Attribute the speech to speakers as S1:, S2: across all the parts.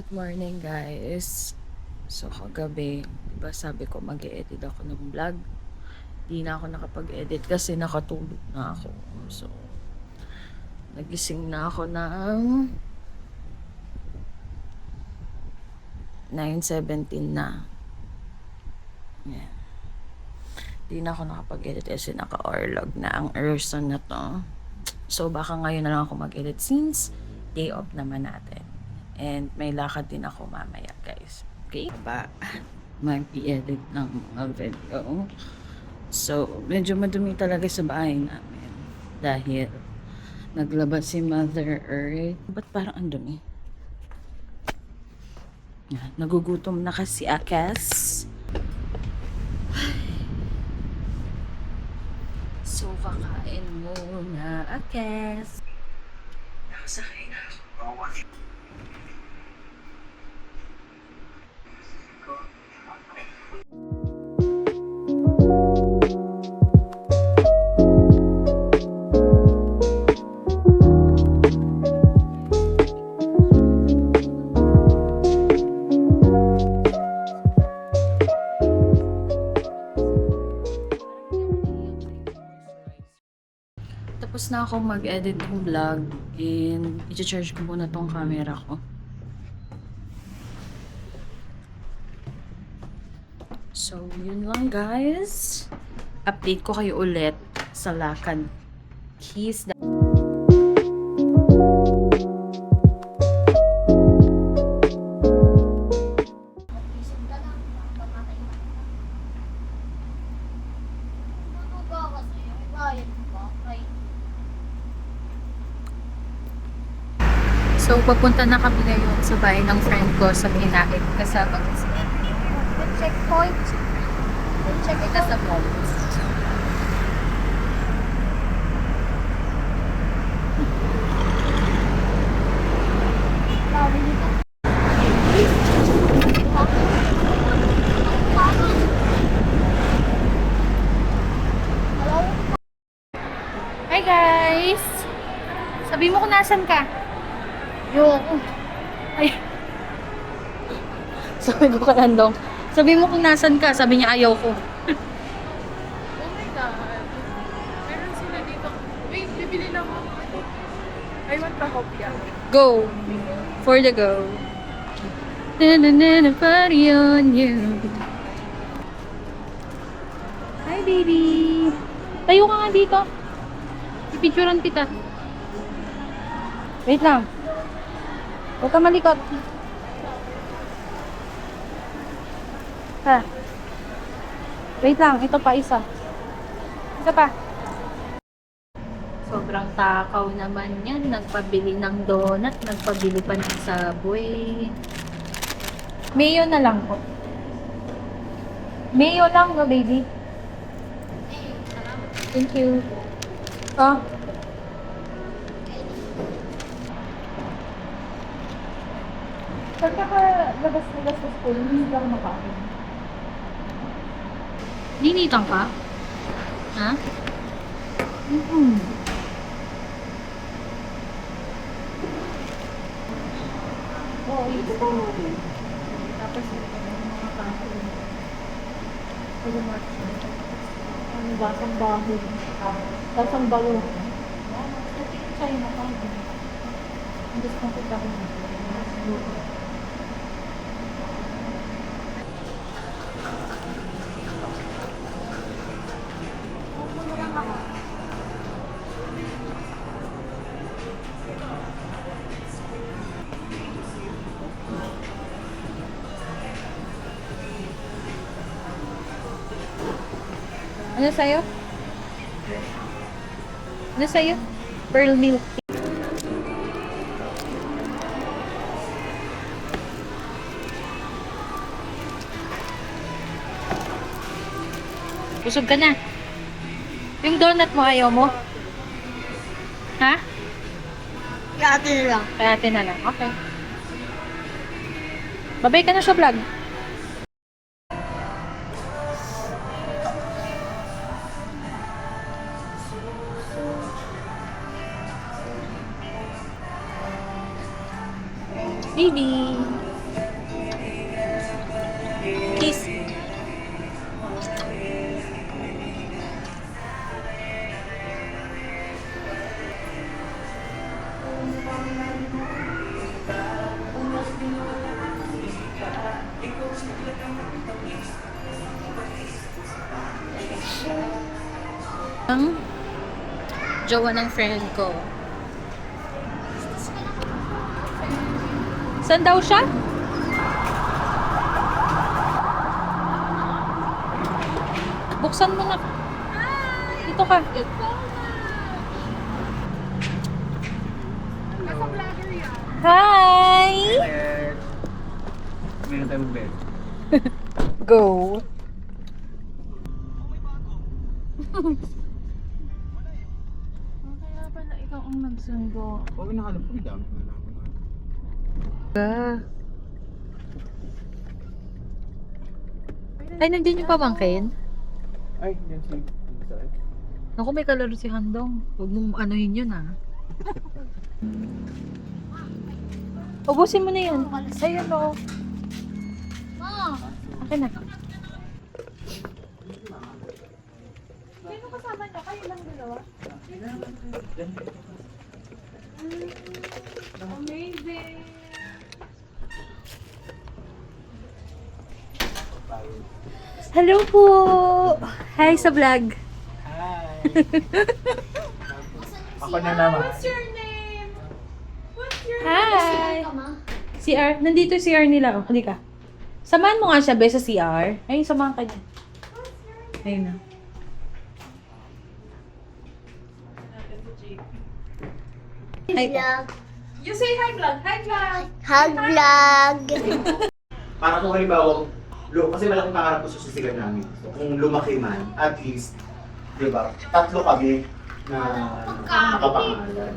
S1: Good morning guys. So kagabi, diba sabi ko mag-e-edit ako ng vlog. Di na ako nakapag-edit kasi nakatulog na ako. So, nagising na ako ng 9:17 na. Yan. Di na ako nakapag-edit kasi naka-orlog na ang Erson na to. So baka ngayon na lang ako mag-edit since day off naman natin. And may lakad din ako mamaya guys. Okay? Mag-i-edit ng mga video. So, medyo madumi talaga sa bahay namin. Dahil naglabas si Mother Earth. Ba't parang ang dumi? Yan, nagugutom na kasi Akas. So, kakain muna Akas. Nakasakay na ako. Tapos na ako mag-edit ng vlog and i-charge ko muna tong camera ko. So, yun lang guys. Update ko kayo ulit sa lakad. Keys. So, papunta na kami ngayon sa bahay ng friend ko sa Pinaig. Kasama ko si checkpoint. Checkpoint sa mall. Hi guys! Sabi mo kung nasan ka? Yung... Ay... Sabi ko kay Andong, sabi mo kung nasan ka? Sabi niya ayaw ko.
S2: Oh my God. Meron sila dito. Wait, bibili lang ako. I want the hopya.
S1: Go! For the go. Na-na-na-na, party on you. Hi baby! Tayo ka nga dito. Ipicturan kita. Wait lang. Huwag ka malikot. Ha. Wait lang, ito pa isa. Isa pa. Sobrang takaw naman yan. Nagpabili ng donut, nagpabili pa ng Subway. Mayo na lang po. Mayo lang no, baby. Thank you. Oh.
S2: Pagka ka labas-labas sa school, hindi lang makain.
S1: Ninitan ka? Ha?
S2: Oo, ito pa natin. Tapos ito mga kaso. Pag-march na. Ano ba? Ang baho. Tapos ang balo. Sa'yo na pa. Ang gusto kong kita ko na.
S1: Ano sa'yo? Ano sa'yo? Pearl milk tea. Busog ka na. Yung donut mo, ayaw mo? Ha?
S2: Kaya atin na lang.
S1: Kaya atin na lang. Okay. Babay ka na sa vlog. Baby! Ang jowa ng friend ko. Saan daw siya? Buksan mo na. Dito ka. Hi!
S3: Meron tayong bed.
S1: Go. Kaya pala ikaw ang nagsundo.
S3: Oo, nakalap ko. Dami ko na
S2: Ay, nandiyan yung pamangkin?
S3: Ay, yan si... Sorry.
S2: Naku, may kalaro si Handong. Huwag mong anuhin yun, ha?
S1: Ubusin mo na yan. Ayun o. Akin na.
S2: Sino kasama niya? Kayo lang dalawa? Amazing!
S1: Hello po! Hi sa vlog.
S3: Hi! Ako na naman.
S2: your name? What's your
S1: Hi! CR. Nandito yung CR nila. Oh, halika. Samahan mo nga siya, be, sa CR. Ayun, samahan ka niya. Ayun na. Hi.
S2: You say hi, vlog. Hi, vlog.
S4: Hug vlog.
S3: Para kung halimbawa, kasi malaking pangarap ko sa sisigan namin. So, kung lumaki man, at least, di ba, 3 kami na nakapangalan.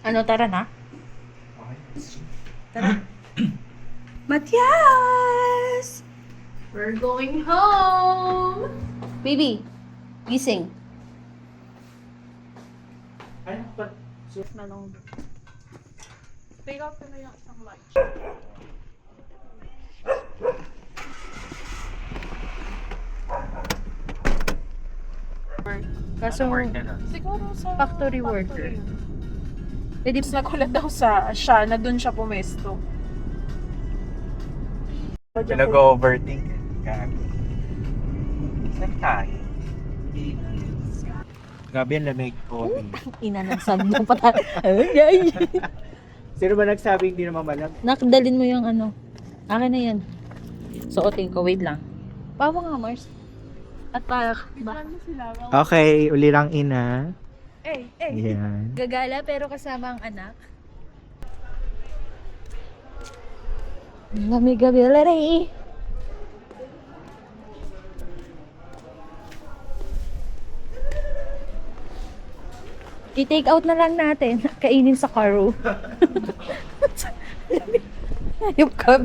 S1: Ano, tara na? Tara. Matias!
S2: We're going home.
S1: Baby, gising.
S3: Ay, but,
S2: Take out ko na yung isang lunch.
S1: Kaso,
S2: Siguro sa
S1: factory worker.
S2: Pwede nagulat daw siya na doon siya pumesto.
S3: pinag-overthink. Gabi. Saan tayo? Gabi ang lamig ko.
S1: Inanagsan mo pa tayo. Ay,
S3: Sino ba nagsabi hindi naman malam?
S1: nakadalin mo yung ano. Akin na yan. Suotin ko, wait lang. Bawa nga, Mars. At para,
S2: Ano sila?
S3: Okay, uli lang ina.
S2: Eh.
S3: Yan.
S1: gagala pero kasama ang anak. Lamig gabi lari. I-take out na lang natin. Kainin sa karo. Ayop ka.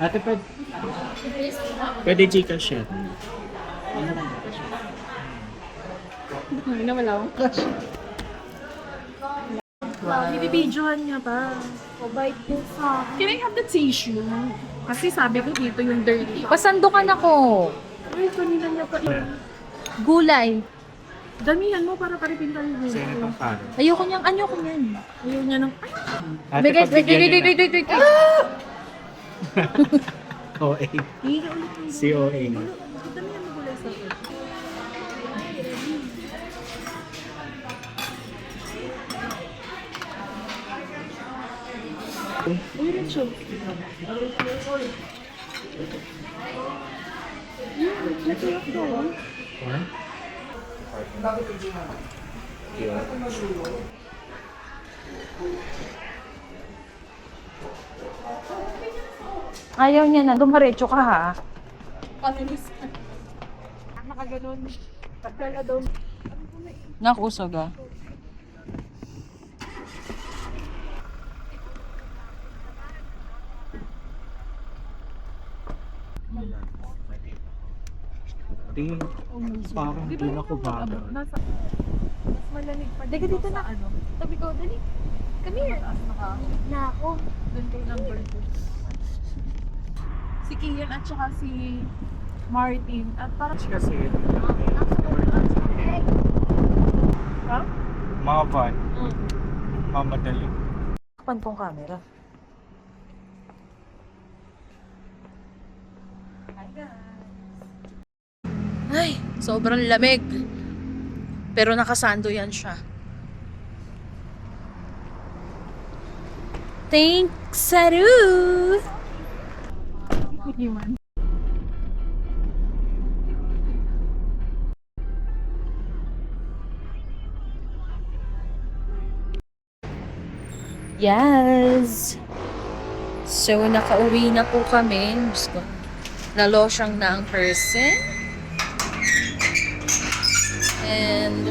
S3: Ate, pwede Gcash yan.
S2: Hindi na wala akong cash. Bibidyohan niya pa.
S4: Mabait din sa akin.
S2: Can I have the tissue? Kasi sabi ko dito yung dirty.
S1: Pasandukan ako.
S2: Ay, kanina niya pa yun.
S1: Gulay.
S2: Damihan mo para paripin tayo dito.
S3: Sino itong paro?
S1: Ayoko niyang, ayoko niyan.
S2: Ayaw niya ng...
S3: Ate,
S1: Wait, wait,
S3: pagbigyan
S1: wait,
S3: niyo
S1: wait,
S3: na.
S1: wait, wait, wait.
S3: OA. Si OA.
S2: Damihan mo gulay sa akin. Uy, rin siya.
S1: Ayaw niya na. Dumaretso ka ha.
S2: Panilis ka. Nakaganon. Pagkala daw.
S1: Nakusog ah.
S3: Parang hindi na ko ba?
S2: Nasa... Mas malamig pa. Dika dito na. Ano? Tabi ko, dali. Come here.
S4: Na ako.
S2: Doon kay number 2. Si Kian at saka si Martin. At parang...
S3: Kasi,
S2: Ha?
S3: mga van, mamadali.
S1: Kapan tong camera? Ay, sobrang lamig. Pero nakasando yan siya. Thanks, Saru!
S2: Iwan.
S1: Yes! So, nakauwi na po kami. Diyos ko. Nalosyang na ang person. And